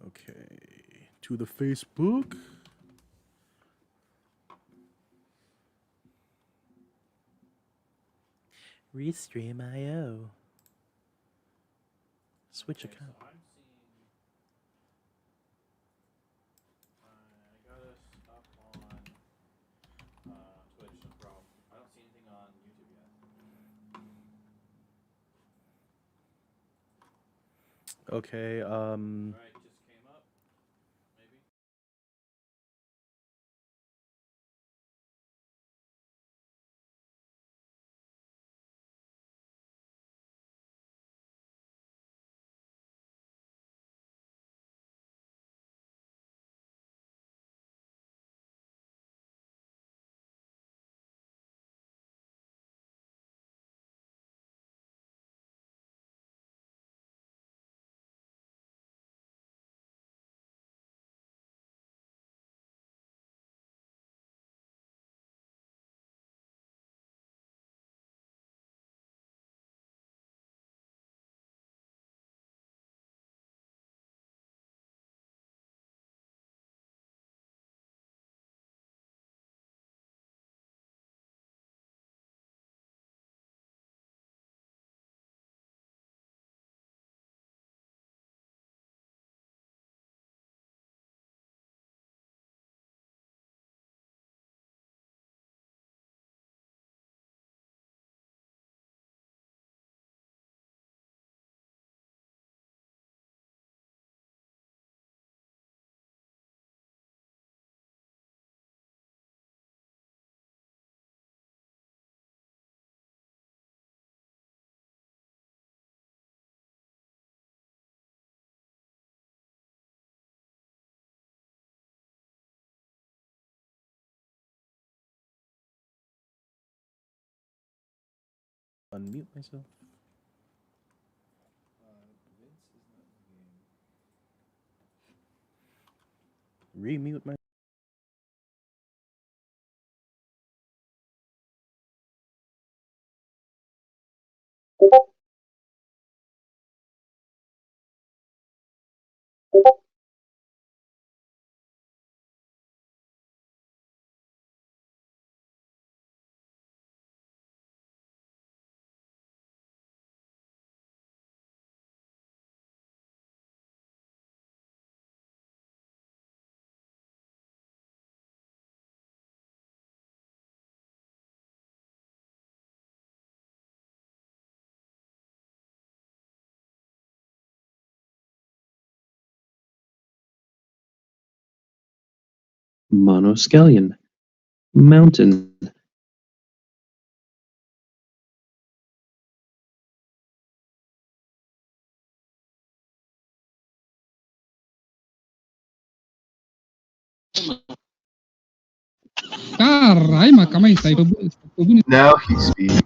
Okay, to the Facebook. Restream.io. Switch account. So I'm seeing. I got us up on Twitch, no problem. I don't see anything on YouTube yet. Okay. All right, just came up. Maybe. Unmute myself. Vince is not in the game. Remute myself. Monoscallion, mountain. Carai, ma calma aí, tá aí. Tô bonito. Now he speaks.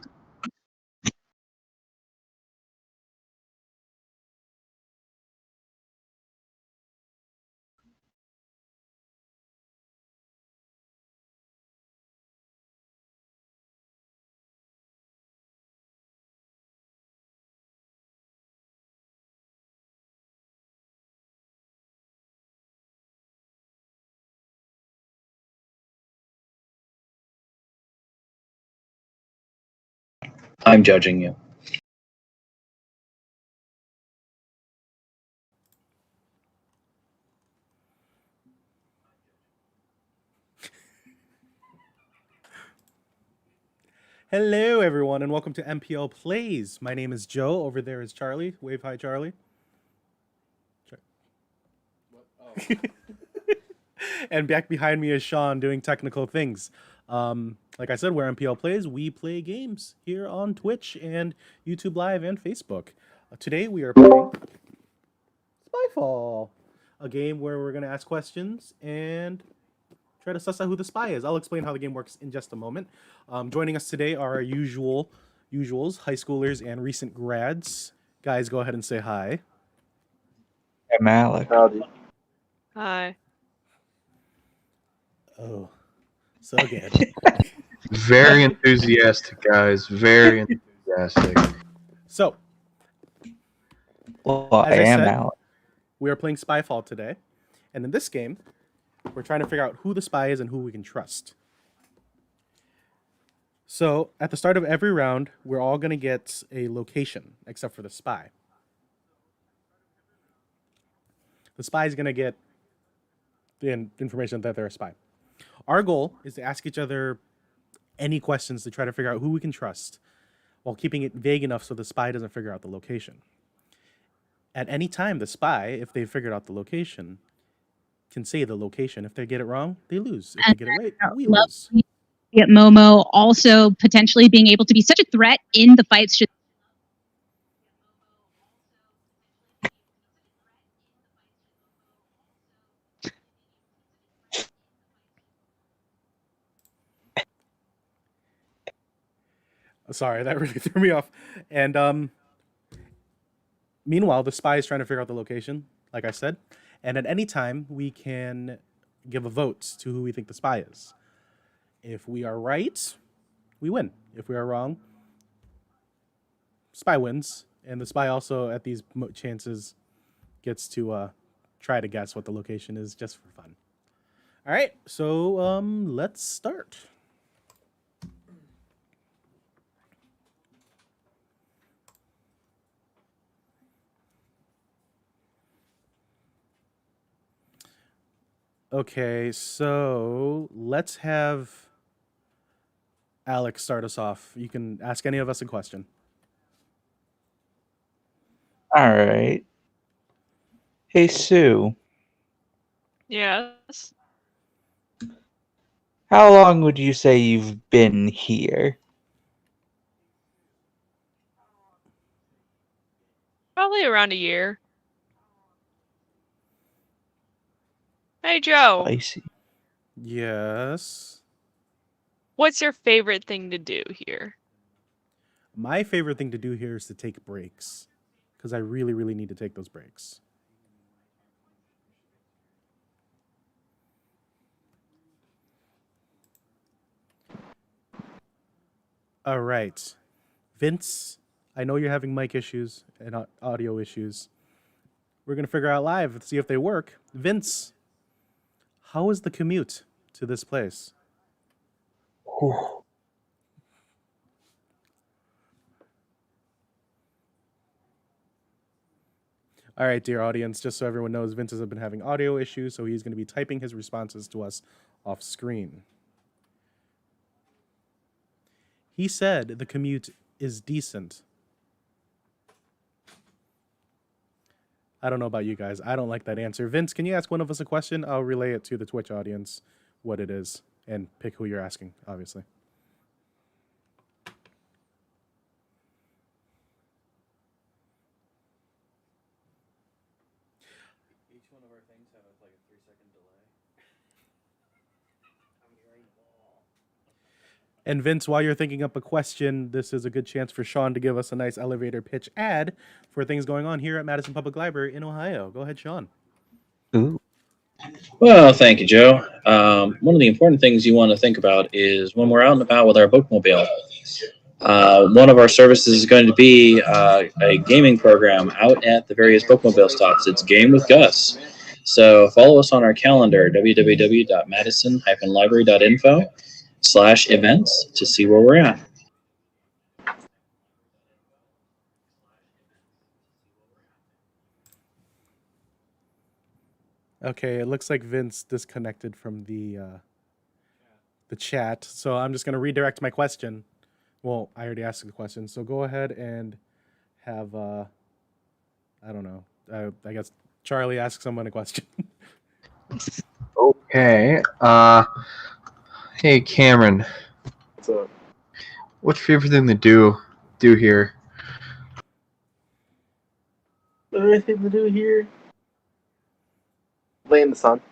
I'm judging you. Hello, everyone, and welcome to MPL Plays. My name is Joe. Over there is Charlie. Wave hi, Charlie. What? Oh. And back behind me is Sean doing technical things. Like I said, we're MPL Plays. We play games here on Twitch and YouTube Live and Facebook. Today we are playing Spyfall, a game where we're going to ask questions and try to suss out who the spy is. I'll explain how the game works in just a moment. Joining us today are our usuals, high schoolers and recent grads. Guys, go ahead and say hi. I'm Alec. Howdy. Hi. Oh, so good. Very enthusiastic, guys. Very enthusiastic. So, Well, As I I am said- Alec. we are playing Spyfall today. And in this game, we're trying to figure out who the spy is and who we can trust. So, at the start of every round, we're all going to get a location, except for the spy. The spy is going to get the information that they're a spy. Our goal is to ask each other any questions to try to figure out who we can trust while keeping it vague enough so the spy doesn't figure out the location. At any time, the spy, if they figured out the location, can say the location. If they get it wrong, they lose. If they get it right, we lose. Get Momo also potentially being able to be such a threat in the fights. Just Sorry, that really threw me off. And meanwhile, the spy is trying to figure out the location, like I said. And at any time, we can give a vote to who we think the spy is. If we are right, we win. If we are wrong, spy wins. And the spy also, at these chances, gets to try to guess what the location is just for fun. All right, so let's start. Okay, so let's have Alex start us off. You can ask any of us a question. All right. Hey, Sue. Yes. How long would you say you've been here? Probably around a year. Hey, Joe. Spicy. Yes. What's your favorite thing to do here? My favorite thing to do here is to take breaks because I really, really need to take those breaks. All right. Vince, I know you're having mic issues and audio issues. We're going to figure out live and see if they work. Vince, how is the commute to this place? Whew. All right, dear audience, just so everyone knows, Vince has been having audio issues, so he's going to be typing his responses to us off screen. He said the commute is decent. I don't know about you guys. I don't like that answer. Vince, can you ask one of us a question? I'll relay it to the Twitch audience what it is and pick who you're asking, obviously. Each one of our things have like a 3-second delay. I'm hearing them all. And Vince, while you're thinking up a question, this is a good chance for Sean to give us a nice elevator pitch ad for things going on here at Madison Public Library in Ohio. Go ahead, Sean. Ooh. Well, thank you, Joe. One of the important things you want to think about is when we're out and about with our bookmobile. One of our services is going to be a gaming program out at the various bookmobile stops. It's Game with Gus. So follow us on our calendar, www.madison-library.info/events to see where we're at. Okay, it looks like Vince disconnected from the chat, so I'm just going to redirect my question. Well, I already asked the question, so go ahead and have, I don't know, I guess Charlie ask someone a question. Okay. Hey, Cameron. What's up? What's your favorite thing to do here? Is there anything to do here? Lay in the sun.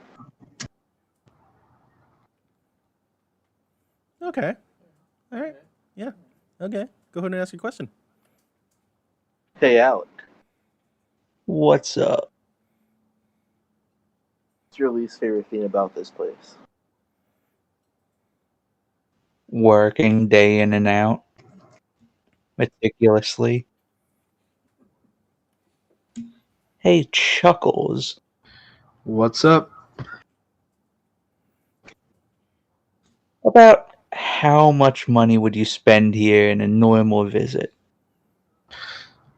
Okay. All right. Yeah. Okay. Go ahead and ask your question. Hey, Alec. What's up? What's your least favorite thing about this place? Working day in and out meticulously. Hey, Chuckles. What's up? About how much money would you spend here in a normal visit?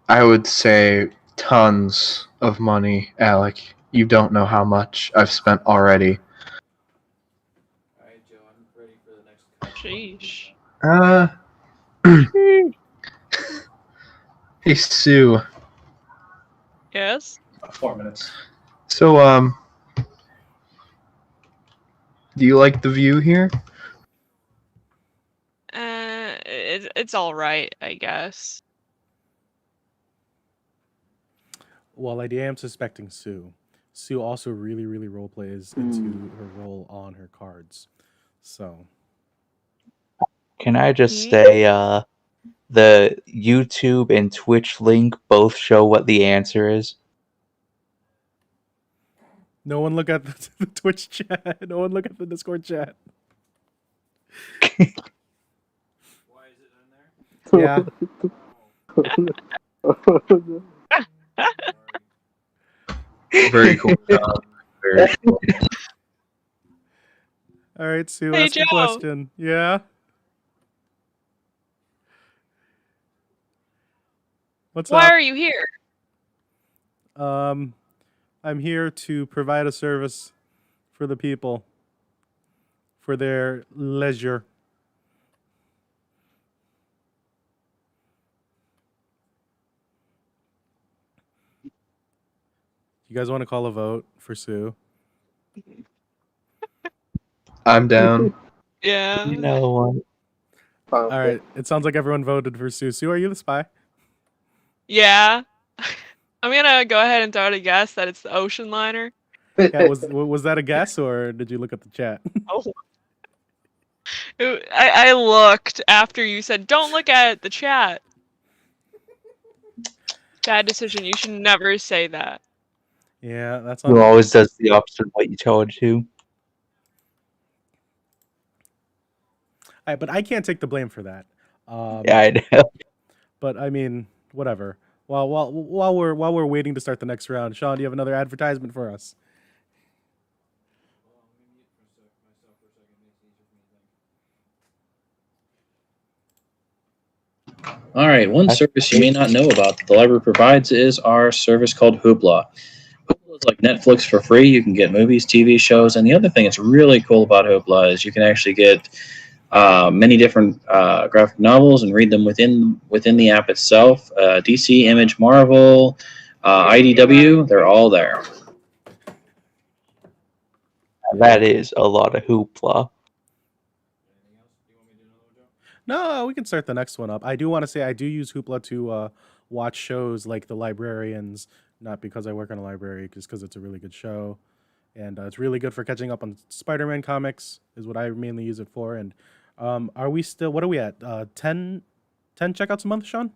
I would say tons of money, Alec. You don't know how much I've spent already. Alright, Joe, I'm ready for the next cut. Sheesh. Hey, Sue. Yes. 4 minutes. So, do you like the view here? It's all right, I guess. Well, I am suspecting Sue. Sue also really, really role plays into her role on her cards. So Can I just Hmm? say, the YouTube and Twitch link both show what the answer is? no one look at the Twitch chat. No one look at the Discord chat. Why is it in there? Yeah. Very cool job. Very cool. All right, Sue, Hey, ask your Joe. question. Yeah. What's Why up? are you here? I'm here to provide a service for the people for their leisure. You guys want to call a vote for Sue? I'm down. Yeah. You know what? All right. It sounds like everyone voted for Sue. Sue, are you the spy? Yeah. I'm gonna go ahead and throw out a guess that it's the ocean liner. Yeah. Was that a guess or did you look at the chat? Oh. I looked after you said, don't look at the chat. Bad decision. You should never say that. Yeah, that's on Who me. always does the opposite of what you told to. All right, but I can't take the blame for that. Yeah, I know. But I mean, whatever. While we're waiting to start the next round, Sean, do you have another advertisement for us? Hold on, let me mute myself for a second. Makes it easier for me to think. All right, one service you may not know about that the library provides is our service called Hoopla. Hoopla is like Netflix for free. You can get movies, TV shows, and the other thing that's really cool about Hoopla is you can actually get many different graphic novels and read them within the app itself. DC, Image, Marvel, IDW, they're all there. That is a lot of hoopla. Anything else? Do you want me to do another one, Joe? No, we can start the next one up. I do want to say I do use Hoopla to watch shows like The Librarians, not because I work in a library, just because it's a really good show. And it's really good for catching up on Spider-Man comics, is what I mainly use it for. And are we still, what are we at? 10 checkouts a month, Sean?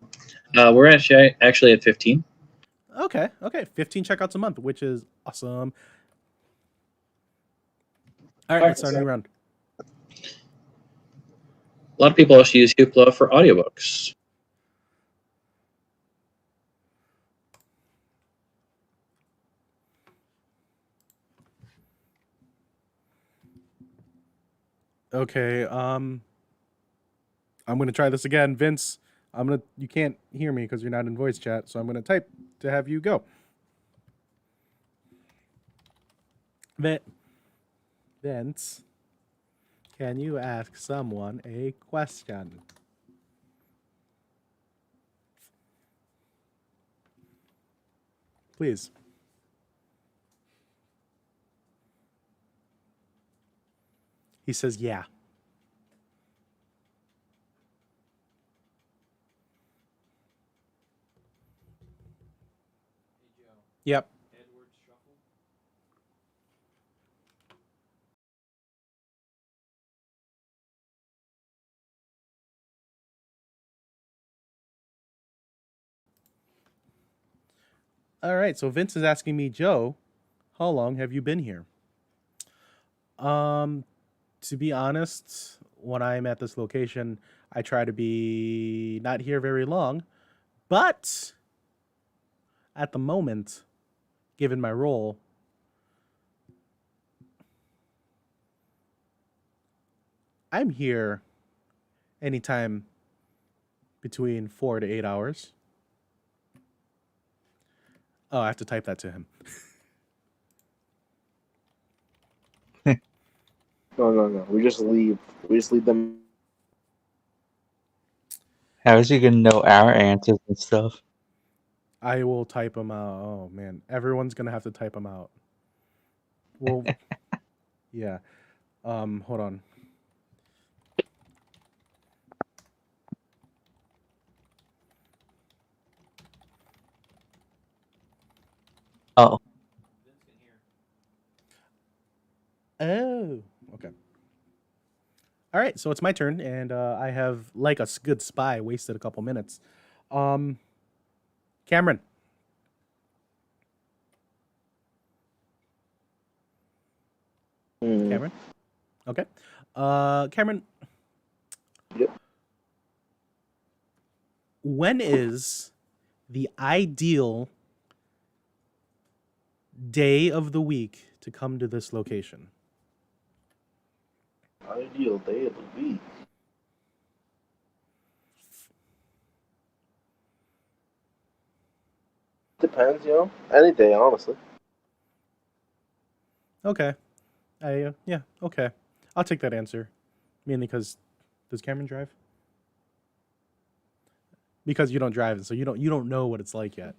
We're actually at 15. Okay, 15 checkouts a month, which is awesome. All right, let's start a new round. A lot of people also use Hoopla for audiobooks. Okay, I'm gonna try this again. Vince, you can't hear me because you're not in voice chat, so I'm gonna type to have you go. Vince, can you ask someone a question? Please. He says, yeah. Hey, Joe. Yep. Edward Shuffle. All right, so Vince is asking me, Joe, how long have you been here? To be honest, when I'm at this location, I try to be not here very long, but at the moment, given my role, I'm here anytime between 4 to 8 hours. Oh, I have to type that to him. No. We just leave. We just leave them. How is he gonna know our answers and stuff? I will type them out. Oh man, everyone's gonna have to type them out. Well, yeah. Hold on. Oh, Oh, okay. All right, so it's my turn, and I have, like a good spy, wasted a couple minutes. Cameron. Hmm. Cameron. Okay. Cameron. Yep. When is the ideal day of the week to come to this location? Ideal day of the week. Depends, Any day, honestly. Okay. Yeah, okay. I'll take that answer. Mainly because, does Cameron drive? Because you don't drive, so you don't know what it's like yet.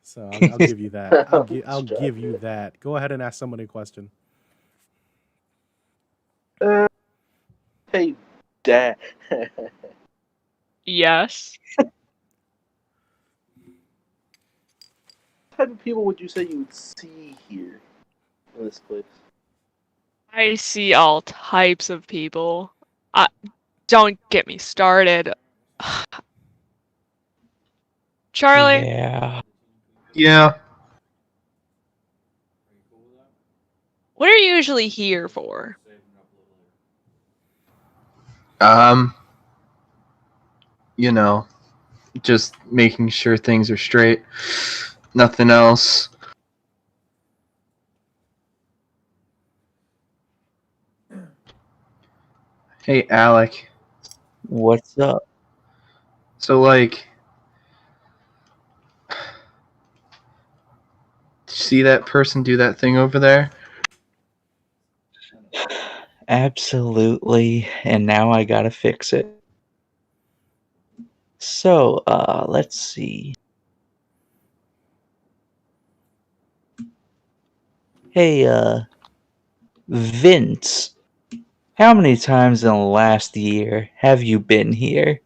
So I'll give you that. I'll give you that. Go ahead and ask somebody a question. Hey, Dad. Yes. What type of people would you say you would see here in this place? I see all types of people. Don't get me started. Charlie, yeah. Yeah. what are you usually here for? Um, just making sure things are straight. Nothing else. Hey, Alec. What's up? So, like, see that person do that thing over there? Absolutely. And now I gotta fix it. So, let's see. Hey, Vince, how many times in the last year have you been here?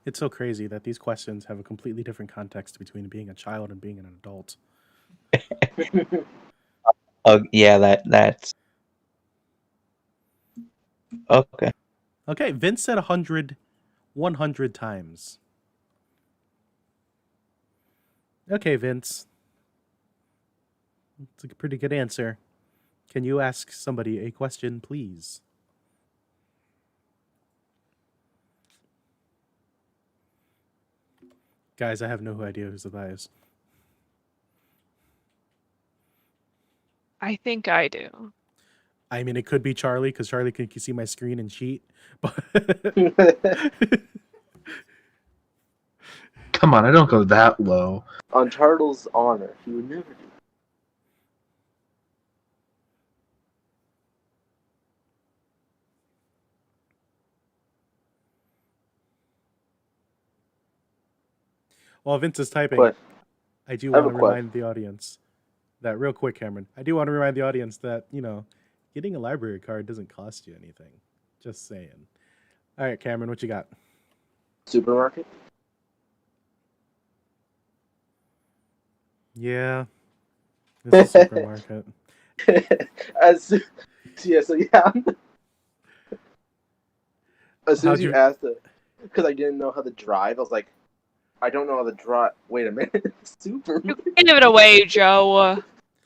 It's so crazy that these questions have a completely different context between being a child and being an adult. Oh, yeah, that's okay. Okay, Vince said 100 times. Okay, Vince. It's a pretty good answer. Can you ask somebody a question, please? Guys, I have no idea who's the bias. I think I do. I mean, it could be Charlie, because Charlie can see my screen and cheat. But Come on, I don't go that low. On Turtle's honor, he would never do. while Vince is typing, But I do I have want to a question. remind the audience that, real quick, Cameron, I do want to remind the audience that, getting a library card doesn't cost you anything. Just saying. All right, Cameron, what you got? Supermarket? Yeah, it's a supermarket. As soon as How'd you you- asked it, because I didn't know how to drive, I was like, I don't know how to draw. Wait a minute. You give it away, Joe.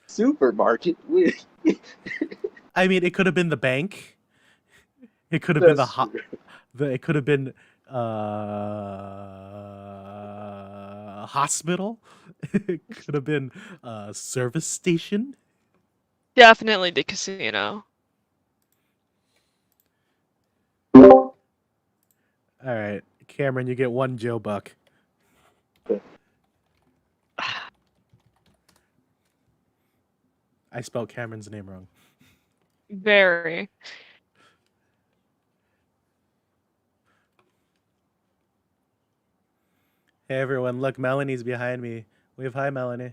Supermarket. Wait. I mean, it could have been the bank. It could have been That's true. it could have been hospital. It could have been service station. Definitely the casino. All right, Cameron, you get 1 Joe buck. I spelled Cameron's name wrong. Very. Hey everyone, look, Melanie's behind me. Wave hi, Melanie.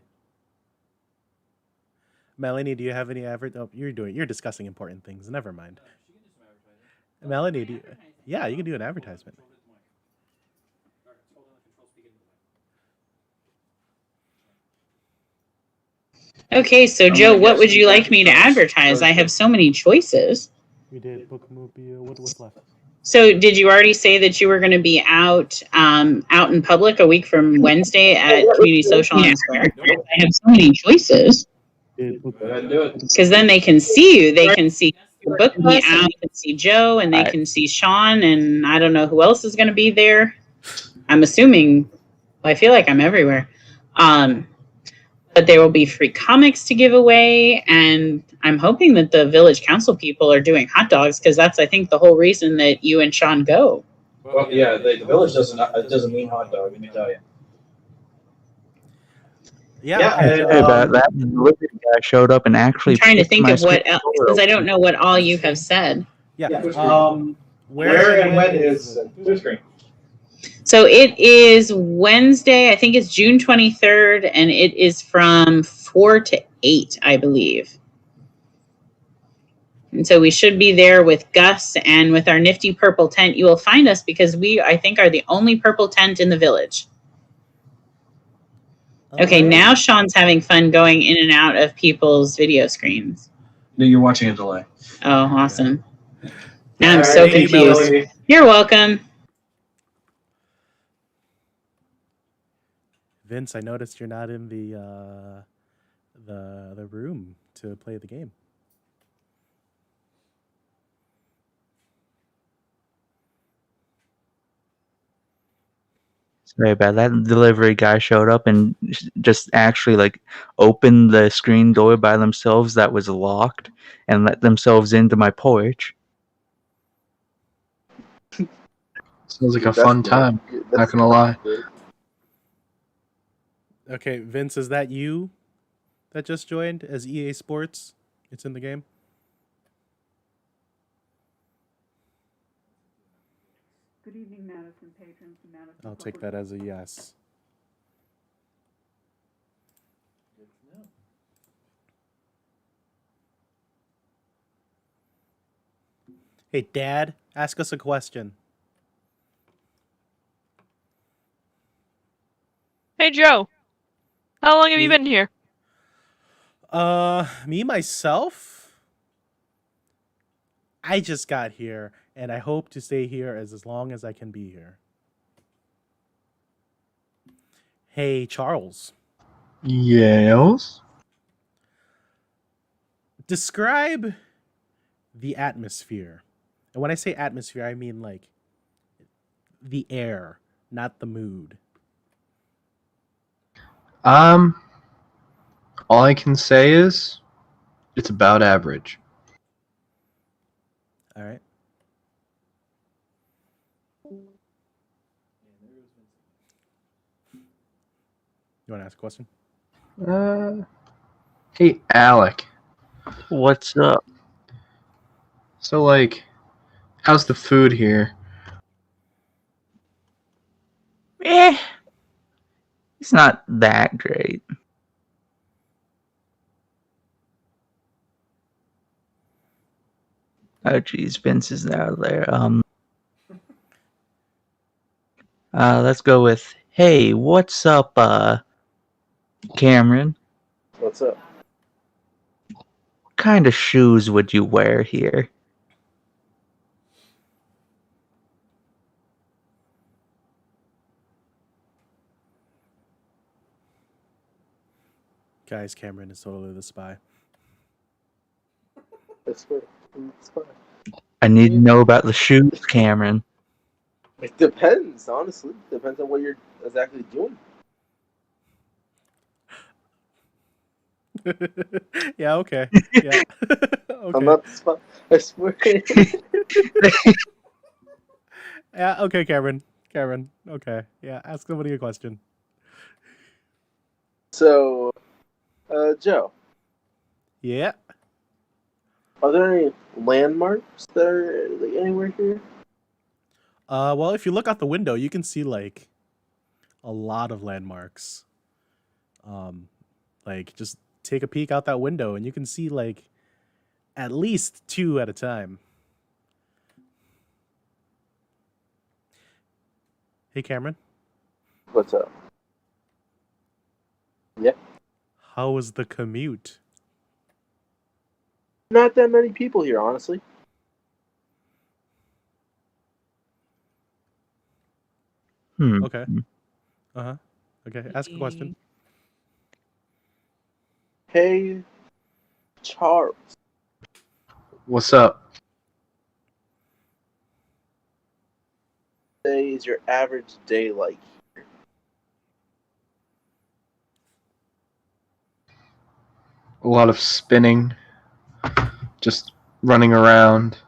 Melanie, do you have any Oh, you're discussing important things. Never mind. Melanie, yeah, you can do an advertisement. Okay, so Joe, what would you like me to advertise? I have so many choices. We did bookmobile. What's left? So, did you already say that you were going to be out in public a week from Wednesday at Community Social on the Square? I have so many choices. Because then they can see you. They can see the book me out. They can see Joe, and they can see Sean, and I don't know who else is going to be there. I'm assuming. I feel like I'm everywhere. But there will be free comics to give away, and I'm hoping that the village council people are doing hot dogs, because that's, I think, the whole reason that you and Sean go. Well, yeah, the village doesn't mean hot dog. Let me tell you. Yeah, that delivery guy showed up and actually. I'm trying to think my of what screen else, door because I open. don't know what all you have said. yeah. Where and when is blue screen? So it is Wednesday, I think it's June 23rd, and it is from 4 to 8, I believe. And so we should be there with Gus and with our nifty purple tent. You will find us because we, I think, are the only purple tent in the village. Okay, now Sean's having fun going in and out of people's video screens. No, you're watching a delay. Oh, awesome. Now I'm so confused. You're welcome. Vince, I noticed you're not in the room to play the game. Sorry about that. Delivery guy showed up and just actually like opened the screen door by themselves that was locked and let themselves into my porch. Sounds like a fun time. Not gonna lie. Okay, Vince, is that you that just joined as EA Sports? It's in the game. Good evening, Madison patrons and Madison. I'll take that as a yes. Hey, Dad, ask us a question. Hey, Joe. How long have you been here? Me, myself? I just got here, and I hope to stay here as long as I can be here. Hey, Charles. Yes? Describe the atmosphere. And when I say atmosphere, I mean like the air, not the mood. All I can say is it's about average. All right. You want to ask a question? Hey, Alec. What's up? So, like, how's the food here? It's not that great. Oh geez, Vince is out there. Let's go with, hey, what's up, Cameron? What's up? What kind of shoes would you wear here? Guys, Cameron is totally the spy. I swear. It's fine. I need to know about the shoes, Cameron. It depends, honestly. Depends on what you're exactly doing. Yeah, okay. Yeah. Okay. I'm not the spy. I swear. Yeah, okay, Cameron. Cameron. Okay. Yeah, ask somebody a question. So, Joe, Yeah. are there any landmarks that are like, anywhere here? Well, if you look out the window, you can see like a lot of landmarks. Like just take a peek out that window and you can see like at least 2 at a time. Hey, Cameron. What's up? Yeah. How was the commute? Not that many people here, honestly. Okay. Uh-huh. Okay, ask a question. Hey, Charles. What's up? Say, is your average day like here? A lot of spinning, just running around.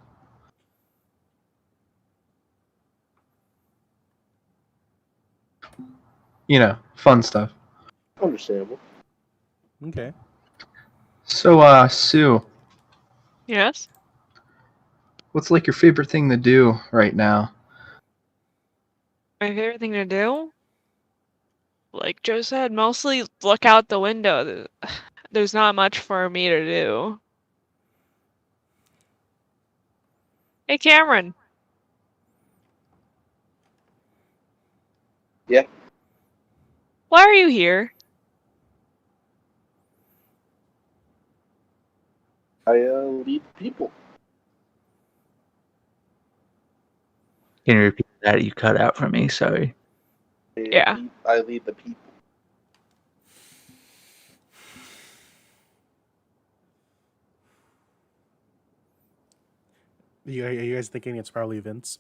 You know, fun stuff. Understandable. Okay. So, Sue, Yes? what's like your favorite thing to do right now? My favorite thing to do? Like Joe said, mostly look out the window. There's not much for me to do. Hey, Cameron. Yeah. Why are you here? I lead people. Can you repeat that? You cut out for me. Sorry. Yeah. I lead the people. Are you guys thinking it's probably Vince?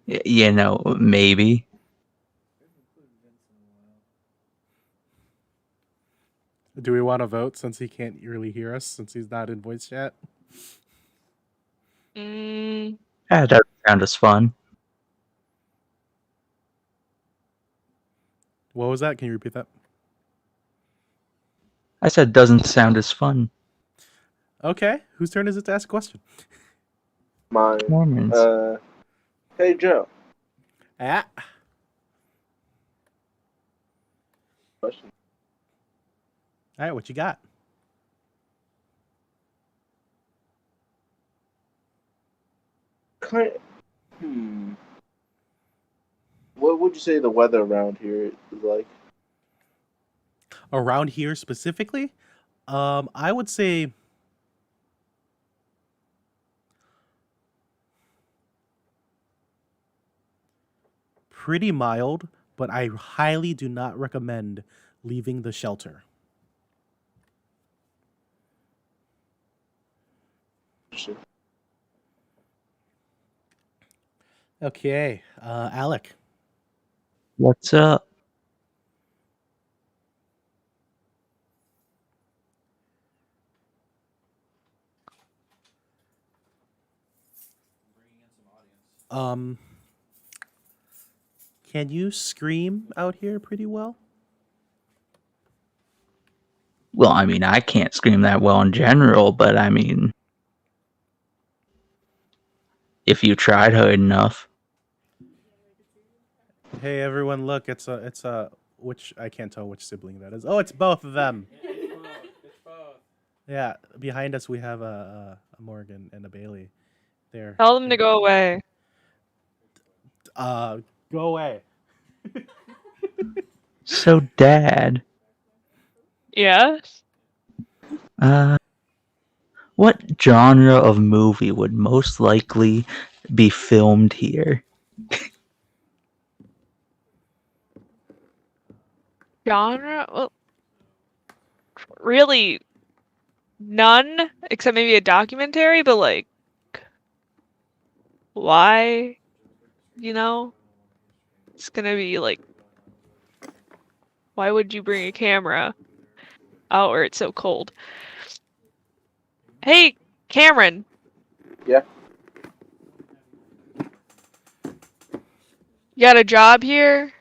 You know, maybe. Do we want to vote since he can't really hear us since he's not in voice chat? That doesn't sound as fun. What was that? Can you repeat that? I said doesn't sound as fun. Okay. Whose turn is it to ask a question? Mine. Cameron's. Hey, Joe. Ah. Question. All right, what you got? What would you say the weather around here is like? Around here specifically? I would say pretty mild, but I highly do not recommend leaving the shelter. Okay, Alec. What's up? Can you scream out here pretty well? Well, I mean, I can't scream that well in general, but I mean, if you tried hard enough. Hey everyone, look, it's a which I can't tell which sibling that is. Oh, it's both of them. It's both. Yeah, behind us we have a Morgan and a Bailey. There. Tell them to go away. Go away. So, Dad. Yes? What genre of movie would most likely be filmed here? Genre? Well, really, none, except maybe a documentary, but like, why? You know? It's gonna be like, why would you bring a camera out where it's so cold? Hey, Cameron. Yeah. You got a job here?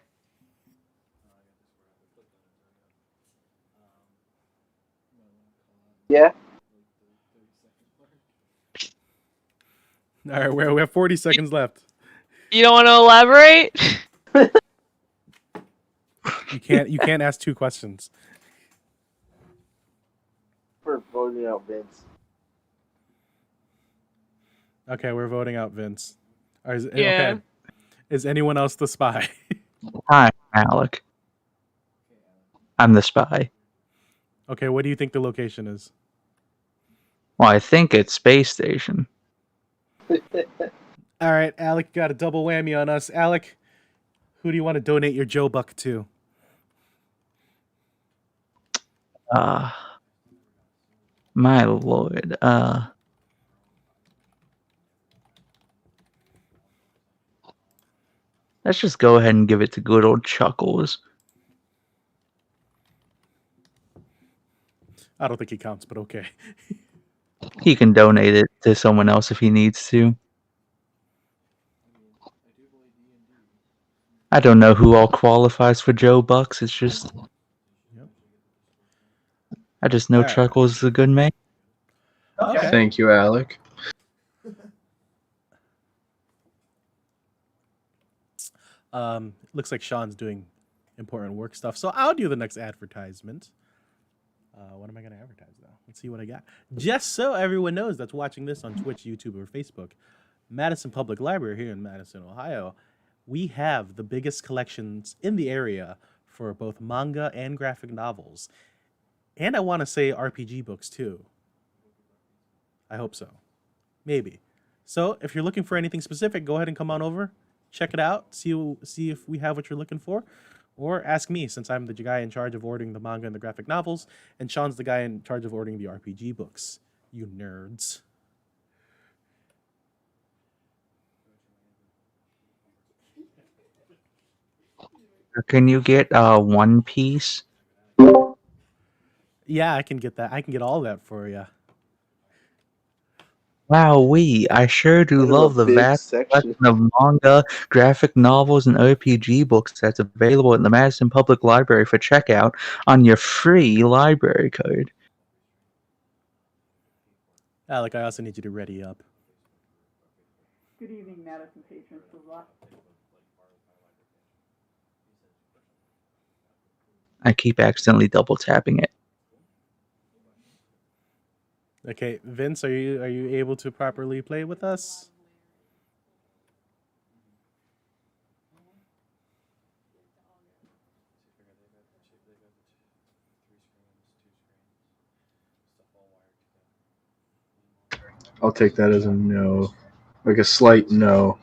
Yeah. All right, we have 40 seconds left. You don't want to elaborate? You can't ask 2 questions. We're voting out Vince. Okay, we're voting out Vince. Yeah. Okay. Is anyone else the spy? Hi, Alec. I'm the spy. Okay, what do you think the location is? Well, I think it's Space Station. All right, Alec, you got a double whammy on us. Alec, who do you want to donate your Joe Buck to? My lord. Let's just go ahead and give it to good old Chuckles. I don't think he counts, but okay. He can donate it to someone else if he needs to. I don't know who all qualifies for Joe Bucks. It's just, Yep. I just know All right. Chuckles is a good man. Okay. Thank you, Alec. Looks like Sean's doing important work stuff, so I'll do the next advertisement. What am I going to advertise though? Let's see what I got. Just so everyone knows that's watching this on Twitch, YouTube, or Facebook, Madison Public Library here in Madison, Ohio, we have the biggest collections in the area for both manga and graphic novels. And I want to say RPG books too. I hope so. Maybe. So if you're looking for anything specific, go ahead and come on over. Check it out. See if we have what you're looking for. Or ask me, since I'm the guy in charge of ordering the manga and the graphic novels, and Sean's the guy in charge of ordering the RPG books. You nerds. Can you get One Piece? Yeah, I can get that. I can get all that for you. Wowee, I sure do That is a love the big vast section. collection of manga, graphic novels, and RPG books that's available at the Madison Public Library for checkout on your free library card. Alec, I also need you to ready up. Good evening, Madison patrons. I keep accidentally double tapping it. Okay, Vince, are you able to properly play with us? I'll take that as a no. Like a slight no.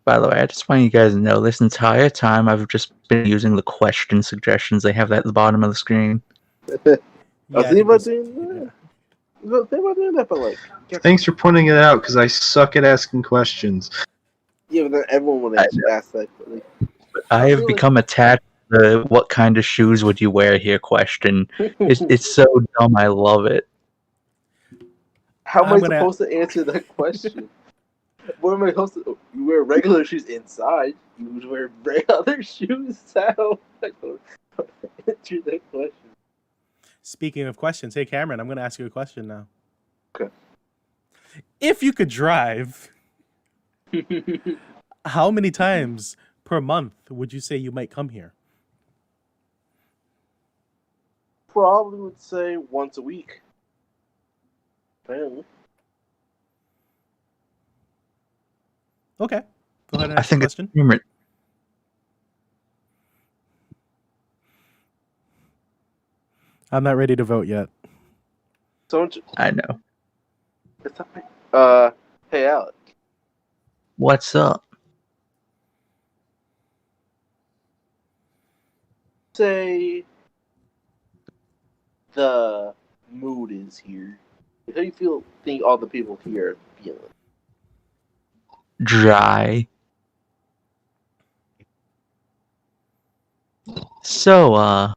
By the way, I just want you guys to know this entire time I've just been using the question suggestions they have at the bottom of the screen. I was thinking about doing that. I was thinking about doing that, but like. Thanks for pointing it out, because I suck at asking questions. Yeah, but then everyone would ask that. But like, I have become attached to the what kind of shoes would you wear here question. It's so dumb, I love it. How am I supposed to answer that question? What am I supposed to? You wear regular shoes inside. You would wear other shoes. How? I don't answer that question. Speaking of questions, hey Cameron, I'm going to ask you a question now. Okay. If you could drive, how many times per month would you say you might come here? Probably would say once a week. Apparently. Okay. Go ahead and I ask the think it's question. humor. I'm not ready to vote yet. I know. Hey Alec. What's up? say the mood is here? How do you think all the people here are feeling? Dry. So,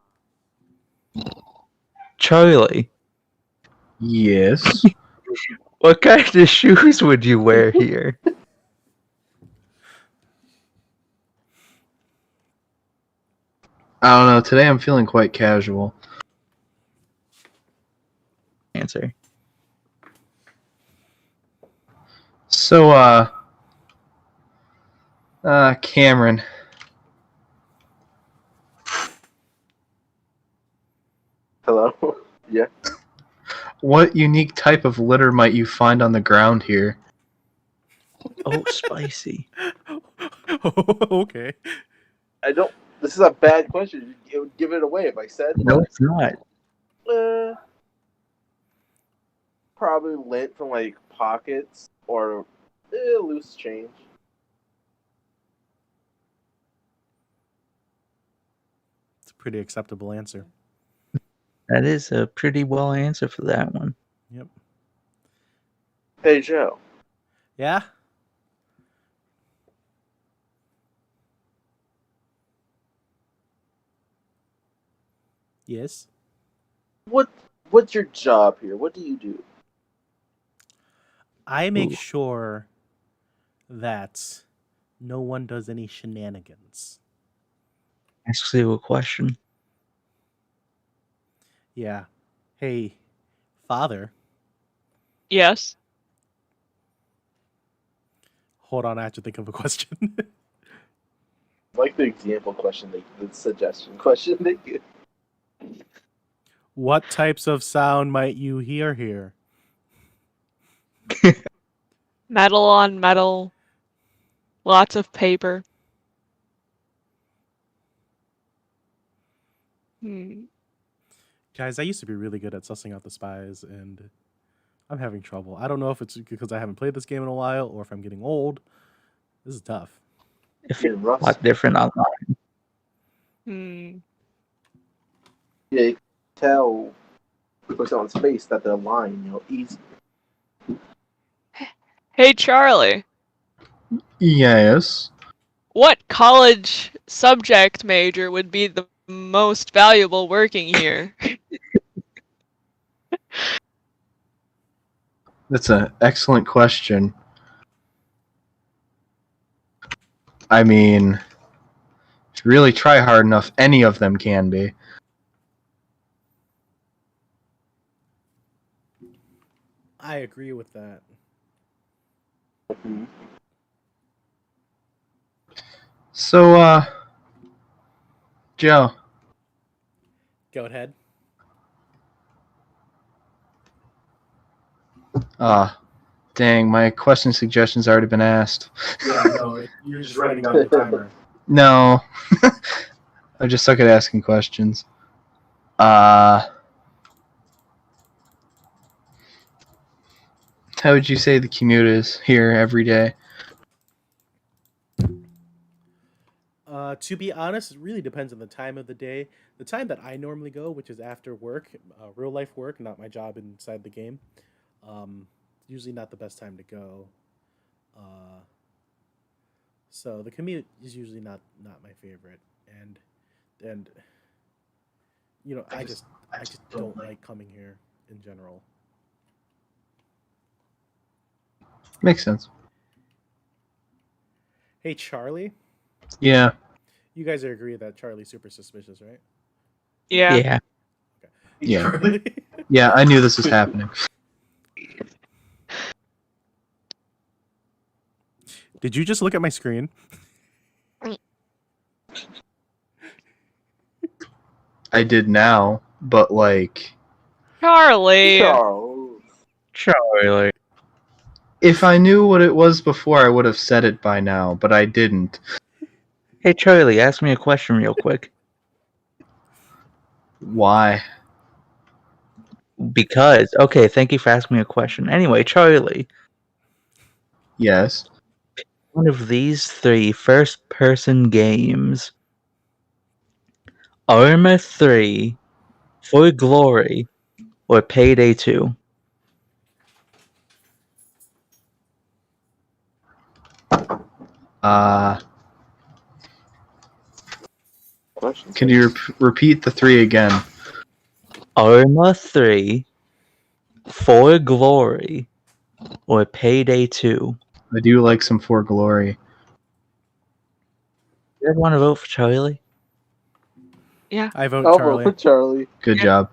Charlie, Yes. what kind of shoes would you wear here? I don't know. Today I'm feeling quite casual. Answer. So, Cameron, Hello? Yeah. what unique type of litter might you find on the ground here? Oh, spicy. Okay. I don't. This is a bad question. It would give it away if I said. No, it's not. Probably lint from like pockets or loose change. It's a pretty acceptable answer. That is a pretty well answer for that one. Yep. Hey Joe. Yeah? Yes? What's your job here? What do you do? I make Ooh. sure that no one does any shenanigans. Ask you a question. Yeah. Hey, father. Yes. Hold on, I have to think of a question. Like the example question, the suggestion question they give. What types of sound might you hear here? Metal on metal. Lots of paper. Guys, I used to be really good at sussing out the spies, and I'm having trouble. I don't know if it's because I haven't played this game in a while or if I'm getting old. This is tough. If it's a lot different online. Yeah, you can tell with someone's face that they're lying, easy. Hey, Charlie. Yes. What college subject major would be the most valuable working here? That's an excellent question. I mean, if you really try hard enough, any of them can be. I agree with that. So, Joe. Go ahead. Dang, my question suggestion's already been asked. Yeah, no, you're just writing down the timer. No. I just suck at asking questions. How would you say the commute is here every day? To be honest, it really depends on the time of the day. The time that I normally go, which is after work, real life work, not my job inside the game, usually not the best time to go. So the commute is usually not my favorite, and I just don't like coming here in general. Makes sense. Hey, Charlie. Yeah. You guys agree that Charlie's super suspicious, right? Yeah. Yeah. Okay. Yeah. Charlie? Yeah, I knew this was happening. Did you just look at my screen? I did now, but like... Charlie. Charlie. If I knew what it was before, I would have said it by now, but I didn't. Hey, Charlie, ask me a question real quick. Why? Because, okay, thank you for asking me a question. Anyway, Charlie. Yes. One of these three first-person games. Arma 3, For Glory, or Payday 2? Can you repeat the three again? Arma 3, For Glory, or Payday 2? I do like some For Glory. You guys want to vote for Charlie? Yeah. I vote I'll Charlie. vote for Charlie. Good job.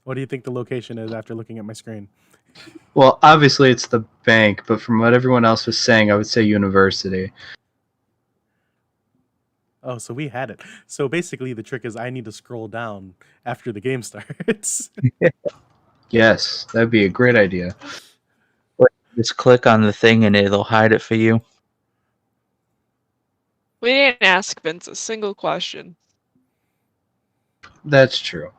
What do you think the location is after looking at my screen? Well, obviously it's the bank, but from what everyone else was saying, I would say university. Oh, so we had it. So basically the trick is I need to scroll down after the game starts. Yes, that'd be a great idea. Just click on the thing and it'll hide it for you. We didn't ask Vince a single question. That's true.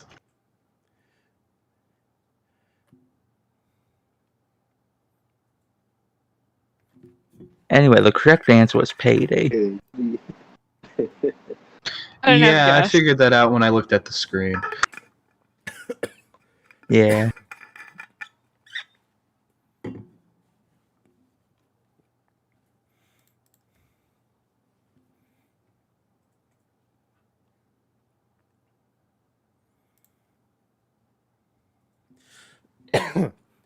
Anyway, the correct answer was Payday. Yeah, I figured that out when I looked at the screen. Yeah.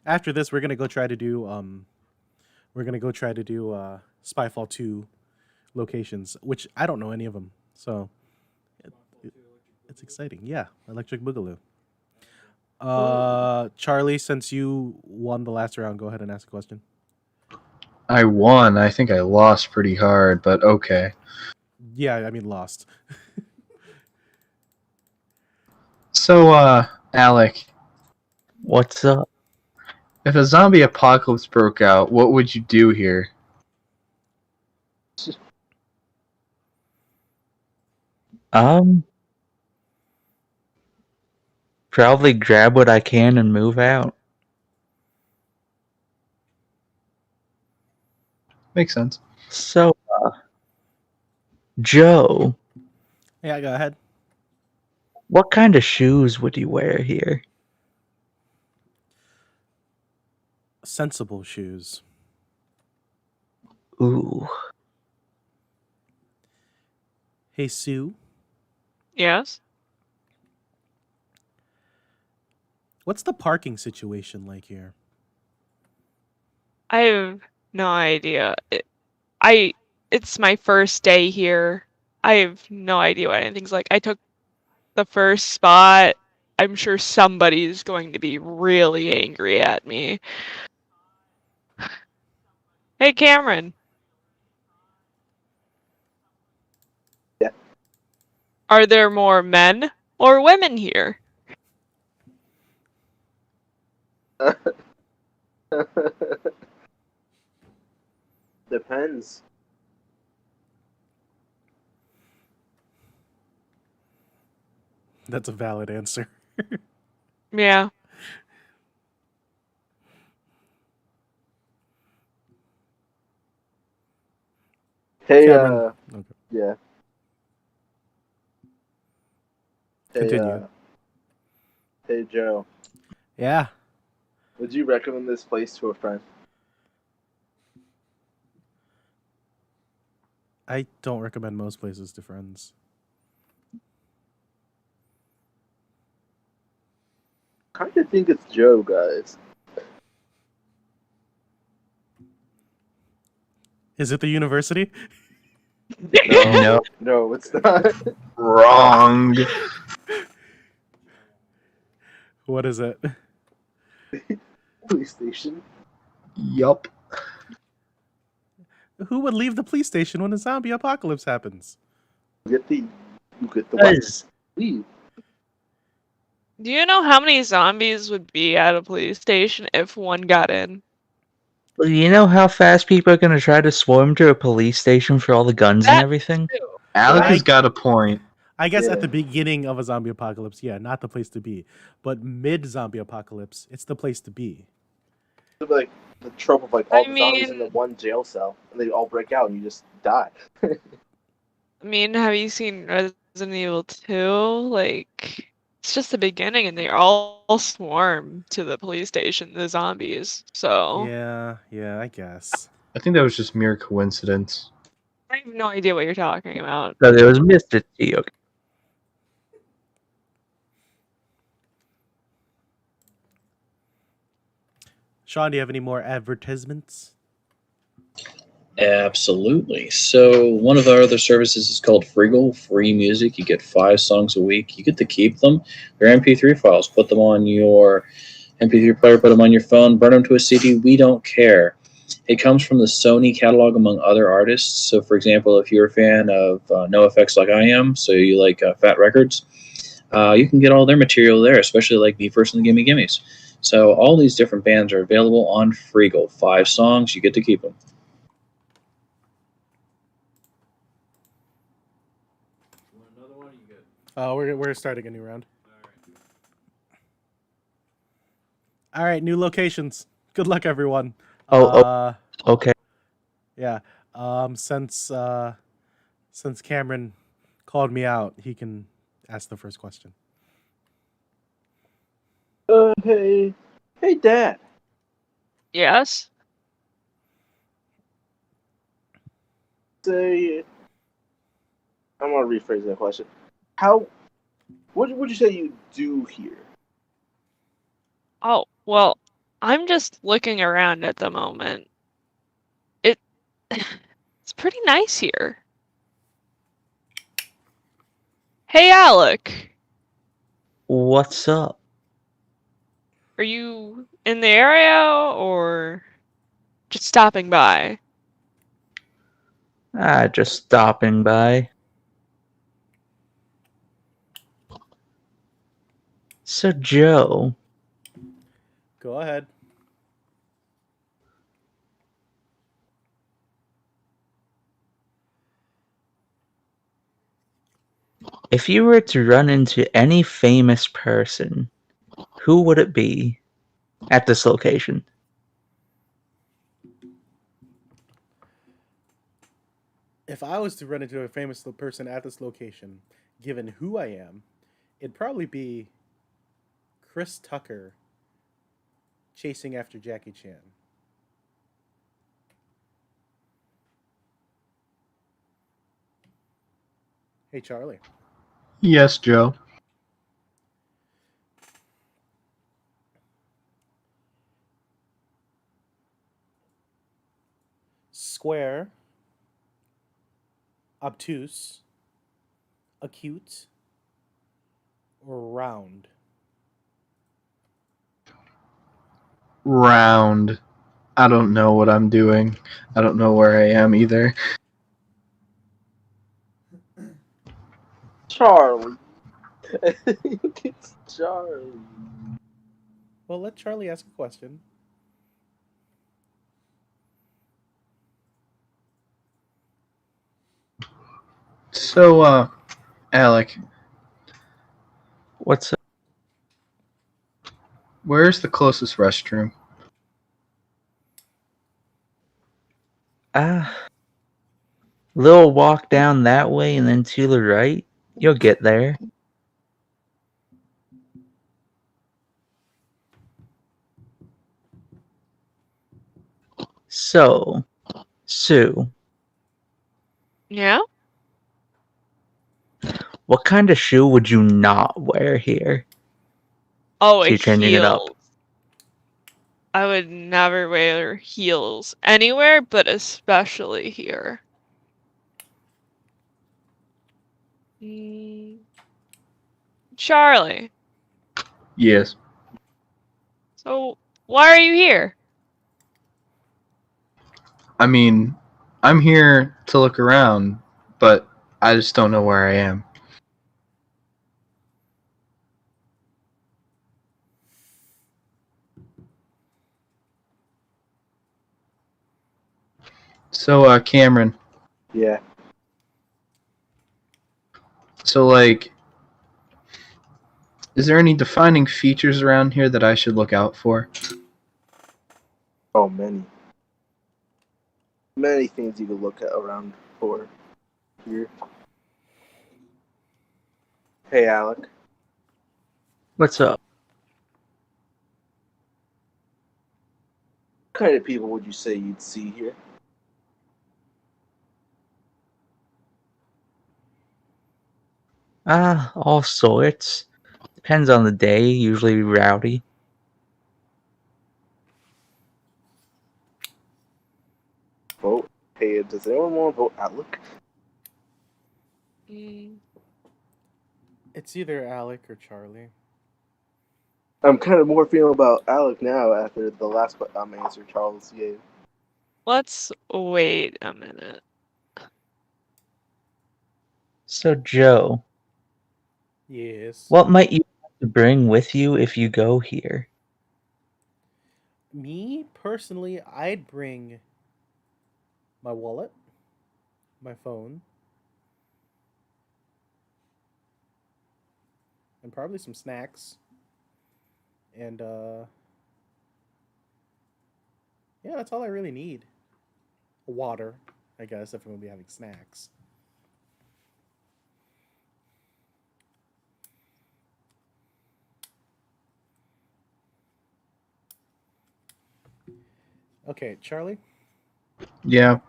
After this, we're gonna go try to do Spyfall 2 locations, which I don't know any of them, so it's exciting. Yeah, Electric Boogaloo. Charlie, since you won the last round, go ahead and ask a question. I won. I think I lost pretty hard, but okay. Yeah, I mean lost. So, Alec. What's up? If a zombie apocalypse broke out, what would you do here? Probably grab what I can and move out. Makes sense. So, Joe. Yeah, go ahead. What kind of shoes would you wear here? Sensible shoes. Ooh. Hey, Sue. Yes? What's the parking situation like here? I have no idea. It's my first day here. I have no idea what anything's like. I took the first spot. I'm sure somebody's going to be really angry at me. Hey, Cameron. Yeah. Are there more men or women here? Depends. That's a valid answer. Yeah. Hey, Cameron. Okay. yeah. Hey, Continue. hey, Joe. Yeah. Would you recommend this place to a friend? I don't recommend most places to friends. I kind of think it's Joe, guys. Is it the university? No. No, it's not. Wrong. What is it? Police station. Yup. Who would leave the police station when a zombie apocalypse happens? You get the weapons. Leave. Do you know how many zombies would be at a police station if one got in? Well, you know how fast people are going to try to swarm to a police station for all the guns and everything? Alec has got a point. I guess at the beginning of a zombie apocalypse, yeah, not the place to be. But mid-zombie apocalypse, it's the place to be. It's like the trope of like all the zombies in the one jail cell, and they all break out, and you just die. I mean, have you seen Resident Evil 2, like, it's just the beginning, and they all swarm to the police station, the zombies. So Yeah, I guess. I think that was just mere coincidence. I have no idea what you're talking about. So it was Mr. T. Okay. Sean, do you have any more advertisements? Absolutely. So one of our other services is called Freegal, free music. You get 5 songs a week. You get to keep them. They're MP3 files. Put them on your MP3 player, put them on your phone, burn them to a CD. We don't care. It comes from the Sony catalog among other artists. So, for example, if you're a fan of NoFX like I am, so you like Fat Records, you can get all their material there, especially like Me First and the Gimme Gimmes. So all these different bands are available on Freegal. 5 songs, you get to keep them. You want another one? Or you good? We're starting a new round. All right. All right, new locations. Good luck, everyone. Okay. Yeah. Since Cameron called me out, he can ask the first question. Hey, Dad. Yes? Say, I'm gonna rephrase that question. What would you say you do here? Oh, well, I'm just looking around at the moment. It's pretty nice here. Hey, Alec. What's up? Are you in the area or just stopping by? Just stopping by. So, Joe, Go ahead. if you were to run into any famous person, who would it be at this location? If I was to run into a famous person at this location, given who I am, it'd probably be Chris Tucker chasing after Jackie Chan. Hey, Charlie. Yes, Joe. Square, obtuse, acute, or round? Round. I don't know what I'm doing. I don't know where I am either. Charlie. It's Charlie. Well, let Charlie ask a question. So, Alec, What's up? where's the closest restroom? Little walk down that way and then to the right. You'll get there. So, Sue, Yeah? what kind of shoe would you not wear here? Oh, So a you're changing it up. heel. I would never wear heels anywhere, but especially here. Charlie, Yes. so why are you here? I mean, I'm here to look around, but I just don't know where I am. So, Cameron, Yeah. so like, is there any defining features around here that I should look out for? Oh, many. Many things you could look at around for here. Hey, Alec. What's up? What kind of people would you say you'd see here? All sorts. Depends on the day. Usually rowdy. Vote. Hey, does anyone want to vote Alec? It's either Alec or Charlie. I'm kind of more feeling about Alec now after the last answer Charles gave. Let's wait a minute. So, Joe. Yes. What might you have to bring with you if you go here? Me, personally, I'd bring my wallet, my phone, and probably some snacks. And, yeah, that's all I really need. Water, I guess, if I'm going to be having snacks. Okay, Charlie? Yeah.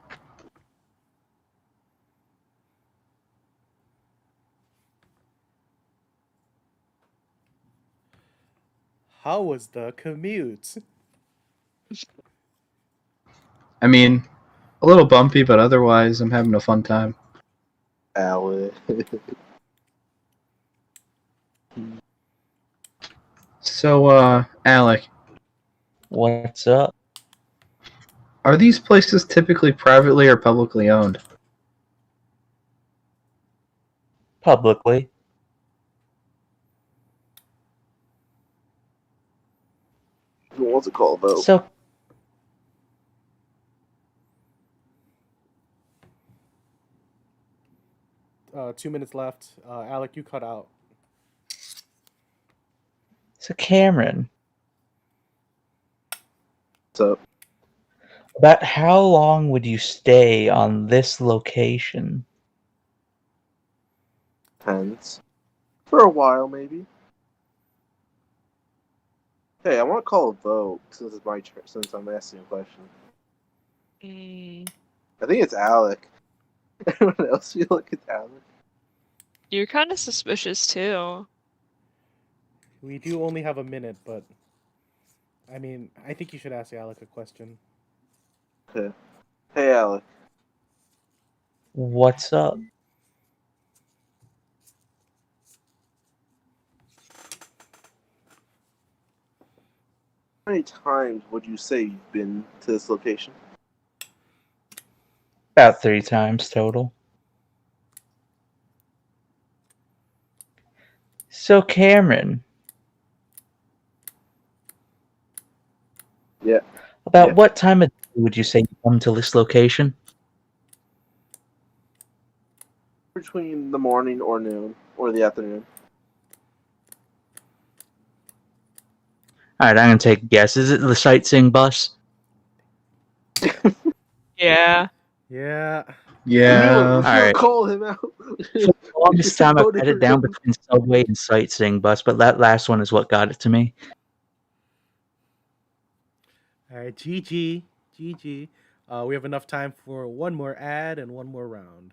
How was the commute? I mean, a little bumpy, but otherwise, I'm having a fun time. Alec. So, Alec. What's up? Are these places typically privately or publicly owned? Publicly. What's it called, though? So, 2 minutes left. Alec, you cut out. So Cameron. What's up? About how long would you stay on this location? Depends. For a while, maybe. Hey, I want to call a vote since it's my turn. Since I'm asking a question. I think it's Alec. Everyone else feel like it's Alec? You're kind of suspicious too. We do only have a minute, but I mean, I think you should ask Alec a question. Okay. Hey, Alec. What's up? How many times would you say you've been to this location? About 3 times total. So Cameron. Yeah. About what time of day would you say you come to this location? Between the morning or noon or the afternoon. Alright, I'm gonna take a guess. Is it the sightseeing bus? Yeah. Yeah. Yeah. Alright. Call him out. For the longest time I've had it down between subway and sightseeing bus, but that last one is what got it to me. Alright, GG. GG. We have enough time for one more ad and one more round.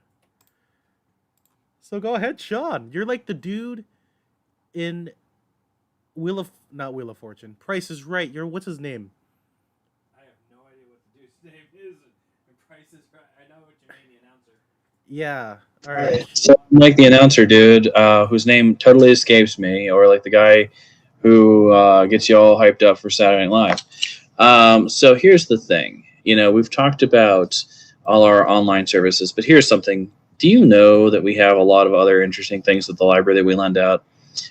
So go ahead, Sean. You're like the dude in not Wheel of Fortune. Price is Right. What's his name? I have no idea what the dude's name is. And Price is Right. I know what you mean, the announcer. Yeah. All right. So I'm like the announcer dude, whose name totally escapes me, or like the guy who gets you all hyped up for Saturday Night Live. So here's the thing. You know, we've talked about all our online services, but here's something. Do you know that we have a lot of other interesting things at the library that we lend out?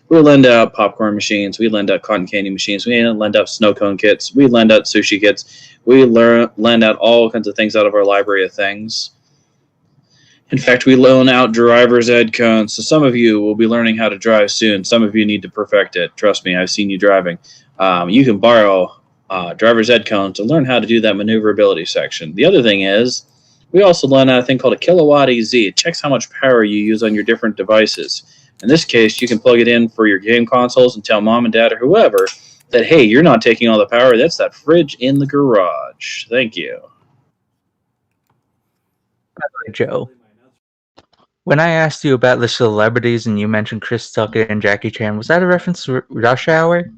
We lend out popcorn machines. We lend out cotton candy machines. We lend out snow cone kits. We lend out sushi kits. We lend out all kinds of things out of our library of things. In fact, we loan out driver's ed cones. So some of you will be learning how to drive soon. Some of you need to perfect it. Trust me, I've seen you driving. You can borrow driver's ed cones to learn how to do that maneuverability section. The other thing is, we also loan out a thing called a kilowatt EZ. It checks how much power you use on your different devices. In this case, you can plug it in for your game consoles and tell mom and dad or whoever that, hey, you're not taking all the power. That's that fridge in the garage. Thank you. Joe, when I asked you about the celebrities and you mentioned Chris Tucker and Jackie Chan, was that a reference to Rush Hour?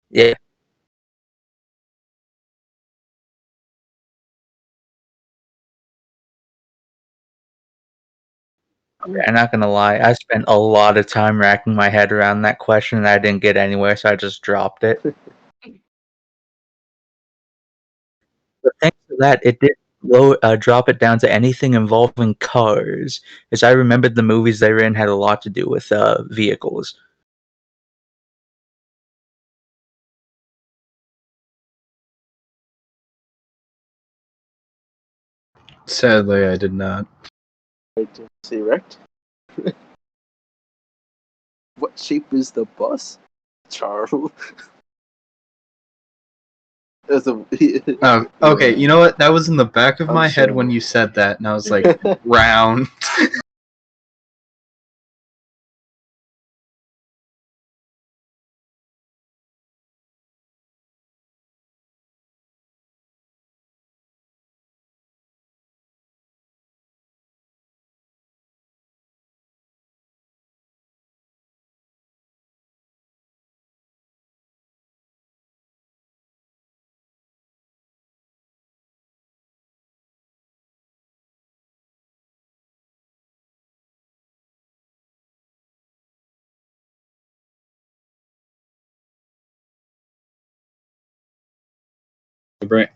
Yeah. I'm not gonna lie, I spent a lot of time racking my head around that question and I didn't get anywhere, so I just dropped it. But thanks to that, it did drop it down to anything involving cars, as I remembered the movies they were in had a lot to do with vehicles. Sadly, I did not. Say wrecked. What shape is the bus, Charles? Okay, you know what? That was in the back of I'm my head sorry. when you said that, and I was like, round.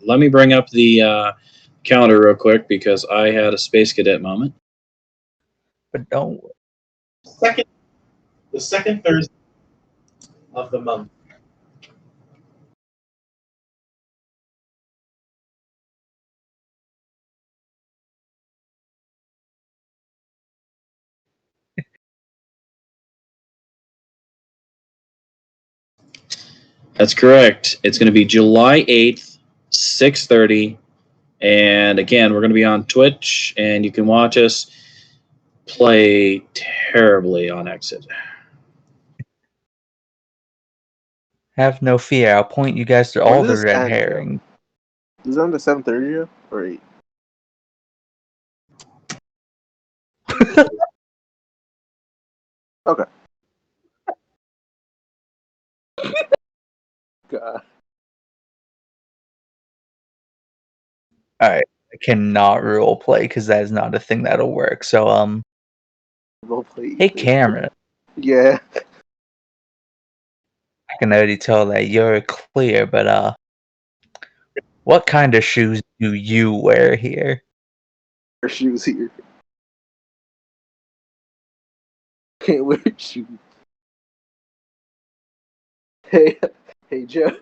Let me bring up the calendar real quick because I had a Space Cadet moment. But don't. The second Thursday of the month. That's correct. It's going to be July 8th, 6:30. And again, we're going to be on Twitch, and you can watch us play terribly on Exit. Have no fear, I'll point you guys to all the red herring. Is it under 7:30 or 8? Okay. God. Alright, I cannot role play because that is not a thing that'll work. So, Role play. hey, camera. Yeah. I can already tell that you're clear, but what kind of shoes do you wear here? Shoes here. Can't wear shoes. Hey, Joe.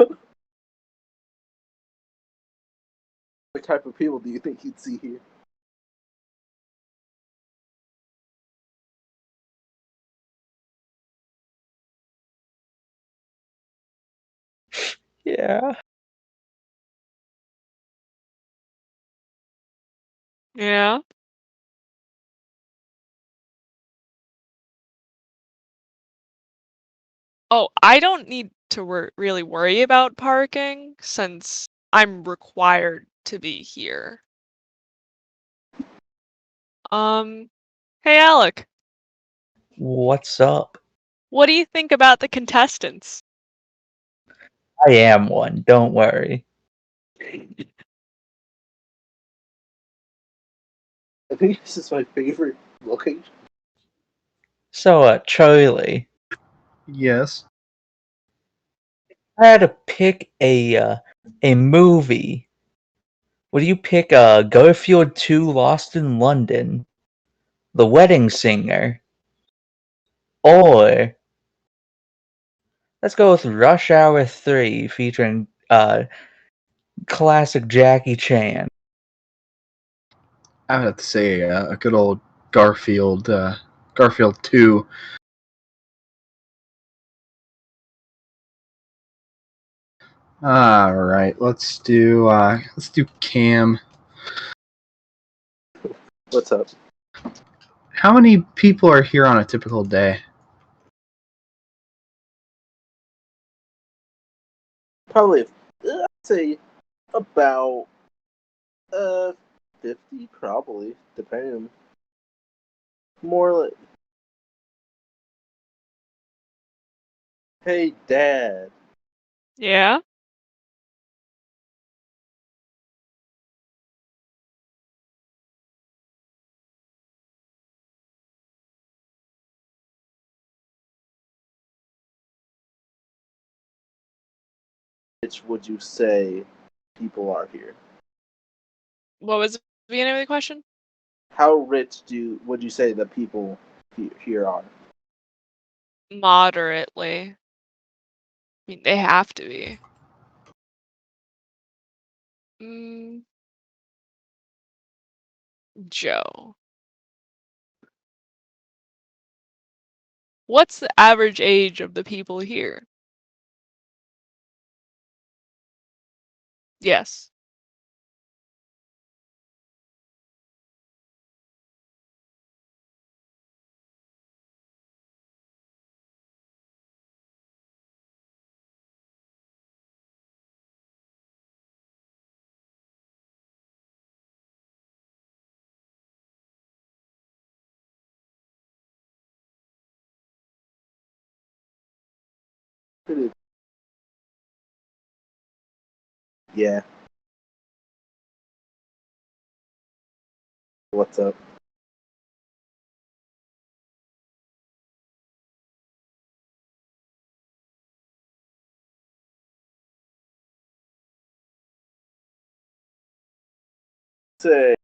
What type of people do you think you'd see here? Yeah. Yeah. Oh, I don't need to really worry about parking since I'm required to be here. Hey Alec. What's up? What do you think about the contestants? I am one, don't worry. I think this is my favorite location. So, Charlie. Yes. I had to pick a movie. Would you pick Garfield 2 Lost in London, The Wedding Singer, or let's go with Rush Hour 3 featuring classic Jackie Chan? I would have to say a good old Garfield 2. All right, let's do Cam. What's up? How many people are here on a typical day? Probably, I'd say about 50, probably, depending. More like, hey, Dad. Yeah? Which would you say people are here? What was the beginning of the question? How rich would you say the people here are? Moderately. I mean, they have to be. Joe. What's the average age of the people here? Yes. Yeah. What's up? Say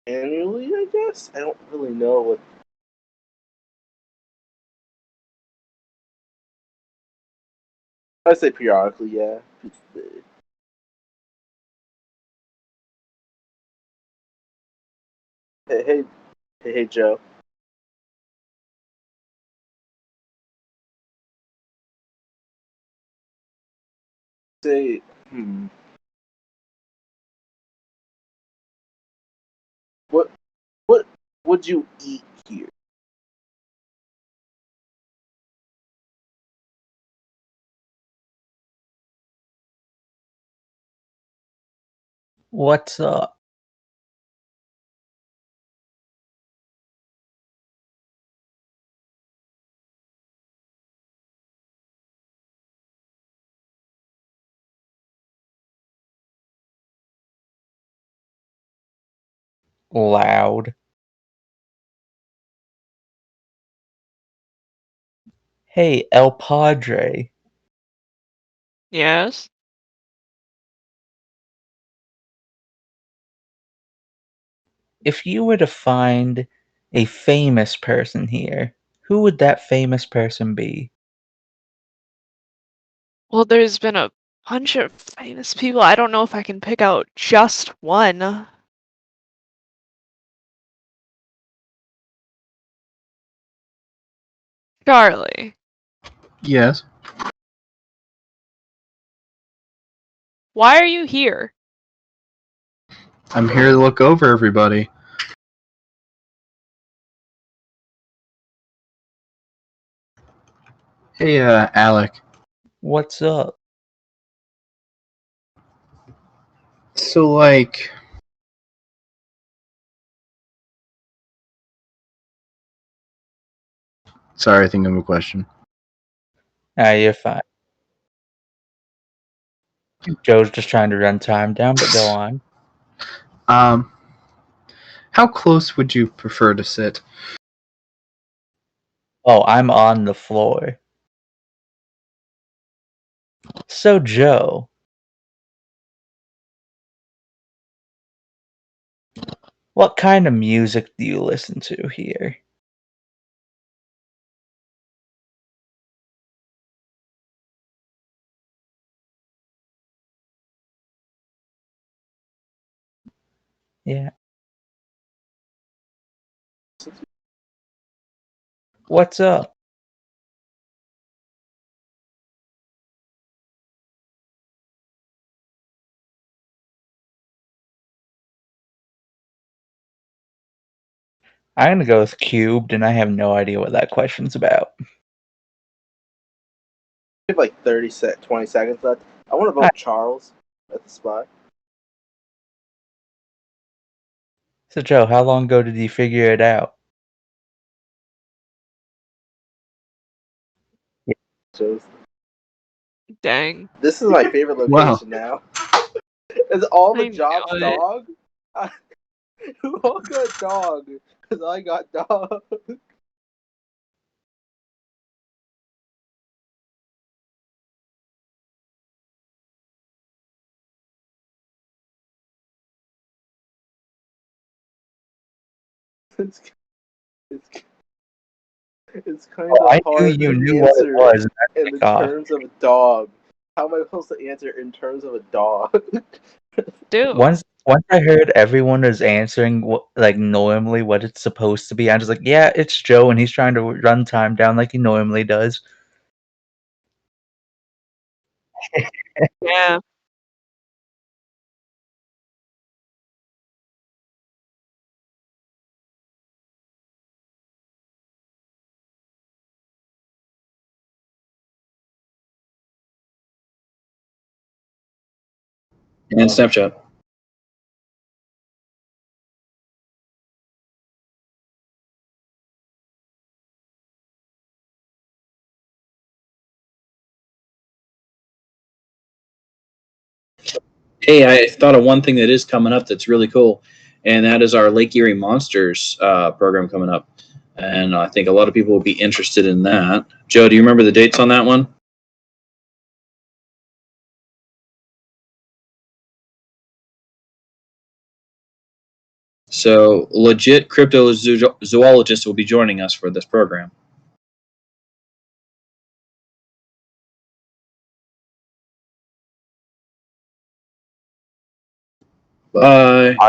annually, I guess. I don't really know what. I say periodically, yeah. Hey, Joe. Say, what what would you eat here? What's up? Loud. Hey, El Padre. Yes? If you were to find a famous person here, who would that famous person be? Well, there's been a bunch of famous people. I don't know if I can pick out just one. Charlie, Yes. why are you here? I'm here to look over everybody. Hey, Alec. What's up? So, like, sorry, I think of a question. You're fine. Joe's just trying to run time down, but go on. How close would you prefer to sit? Oh, I'm on the floor. So, Joe, what kind of music do you listen to here? Yeah. What's up? I'm gonna go with cubed, and I have no idea what that question's about. We have like 20 seconds left. I want to vote Charles at the spot. So, Joe, how long ago did you figure it out? Dang. This is my favorite location now. Is all the I jobs knew it. dog? Who all got dog? Because I got dog. It's kind of I knew hard you to knew what it answer was. in the terms of a dog. How am I supposed to answer in terms of a dog? Dude. Once I heard everyone was answering like normally what it's supposed to be, I'm just like, yeah, it's Joe, and he's trying to run time down like he normally does. Yeah. And Snapchat. Hey, I thought of one thing that is coming up that's really cool, and that is our Lake Erie Monsters program coming up. And I think a lot of people will be interested in that. Joe, do you remember the dates on that one? So, legit cryptozoologists will be joining us for this program. Bye.